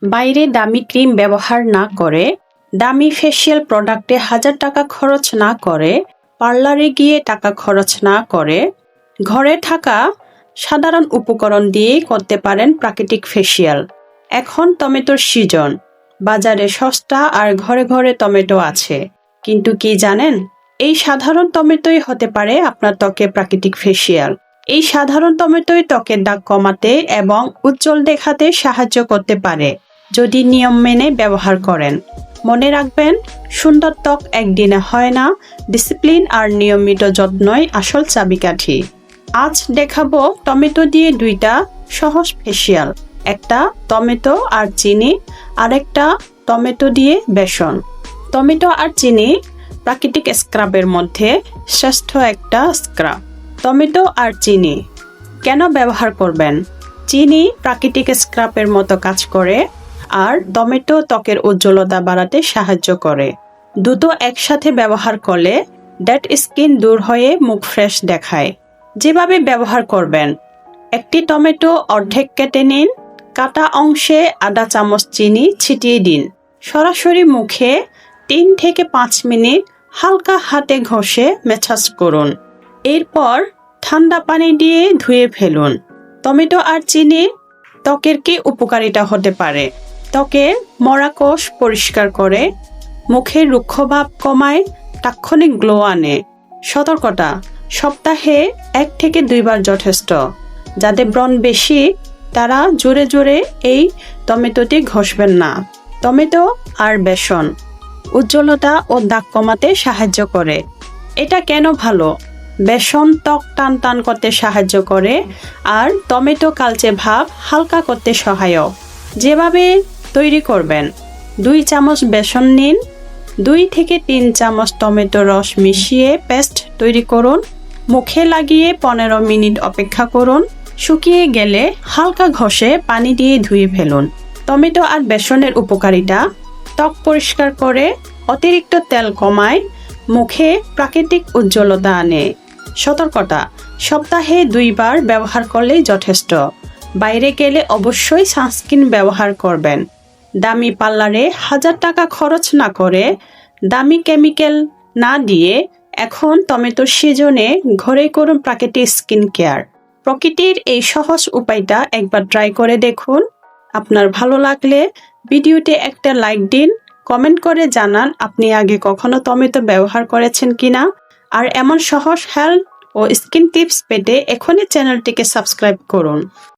বাইরে দামি ক্রিম ব্যবহার না করে, দামি ফেসিয়াল প্রোডাক্টে হাজার টাকা খরচ না করে, পার্লারে গিয়ে টাকা খরচ না করে, ঘরে থাকা সাধারণ উপকরণ দিয়ে করতে পারেন প্রাকৃতিক ফেসিয়াল। এখন টমেটোর সিজন, বাজারে সস্তা আর ঘরে ঘরে টমেটো আছে। কিন্তু কি জানেন, এই সাধারণ টমেটোই হতে পারে আপনার ত্বকে প্রাকৃতিক ফেসিয়াল। এই সাধারণ টমেটোই ত্বকের দাগ কমাতে এবং উজ্জ্বল দেখাতে সাহায্য করতে পারে যদি নিয়ম মেনে ব্যবহার করেন। মনে রাখবেন, সুন্দর ত্বক একদিনে হয় না, ডিসিপ্লিন আর নিয়মিত যত্নই আসল চাবিকাঠি। আজ দেখাবো টমেটো দিয়ে দুইটা সহজ ফেসিয়াল, একটা টমেটো আর চিনি, আরেকটা টমেটো দিয়ে বেসন। টমেটো আর চিনি প্রাকৃতিক স্ক্রাবের মধ্যে শ্রেষ্ঠ একটা স্ক্রাব। টমেটো আর চিনি কেন ব্যবহার করবেন? চিনি প্রাকৃতিক স্ক্রাবের মতো কাজ করে আর টমেটো ত্বকের উজ্জ্বলতা বাড়াতে সাহায্য করে। দুটো একসাথে ব্যবহার করলে ডেড স্কিন দূর হয়ে মুখ ফ্রেশ দেখায়। যেভাবে ব্যবহার করবেন, একটি টমেটো অর্ধেক কেটে নিন, কাটা অংশে আধা চামচ চিনি ছিটিয়ে দিন। সরাসরি মুখে 3 থেকে 5 মিনিট হালকা হাতে ঘষে ম্যাসাজ করুন। এরপর ঠান্ডা পানি দিয়ে ধুয়ে ফেলুন। টমেটো আর চিনি ত্বকের কি উপকারিতা হতে পারে? ত্বকের মরা কোষ পরিষ্কার করে, মুখের রুক্ষভাব কমায়, তাৎক্ষণিক গ্লো আনে। সতর্কতা, সপ্তাহে 1 থেকে 2 বার যথেষ্ট। যাদের ব্রণ বেশি তারা জোরে জোরে এই টমেটোটি ঘষবেন না। টমেটো আর বেসন উজ্জ্বলতা ও দাগ কমাতে সাহায্য করে। এটা কেন ভালো? বেসন ত্বক টান টান করতে সাহায্য করে আর টমেটো কালচে ভাব হালকা করতে সহায়ক। যেভাবে তৈরি করবেন, 2 চামচ বেসন নিন, 2 থেকে 3 চামচ টমেটো রস মিশিয়ে পেস্ট তৈরি করুন। মুখে লাগিয়ে 15 মিনিট অপেক্ষা করুন। শুকিয়ে গেলে হালকা ঘষে পানি দিয়ে ধুয়ে ফেলুন। টমেটো আর বেসনের উপকারিতা: ত্বক পরিষ্কার করে, অতিরিক্ত তেল কমায়, মুখে প্রাকৃতিক উজ্জ্বলতা আনে। সতর্কতা, সপ্তাহে 2 বার ব্যবহার করলেই যথেষ্ট। বাইরে গেলে অবশ্যই সানস্ক্রিন ব্যবহার করবেন। দামি পার্লারে হাজার টাকা খরচ না করে, দামি কেমিক্যাল না দিয়ে এখন টমেটোর সিজনে ঘরেই করুন প্রাকৃতিক স্কিন কেয়ার। প্রকৃতির এই সহজ উপায়টা একবার ট্রাই করে দেখুন। আপনার ভালো লাগলে ভিডিওতে একটা লাইক দিন, কমেন্ট করে জানান আপনি আগে কখনো টমেটো ব্যবহার করেছেন কিনা। আর এমন সহজ হেলথ ও স্কিন টিপস পেতে এখনই চ্যানেলটিকে সাবস্ক্রাইব করুন।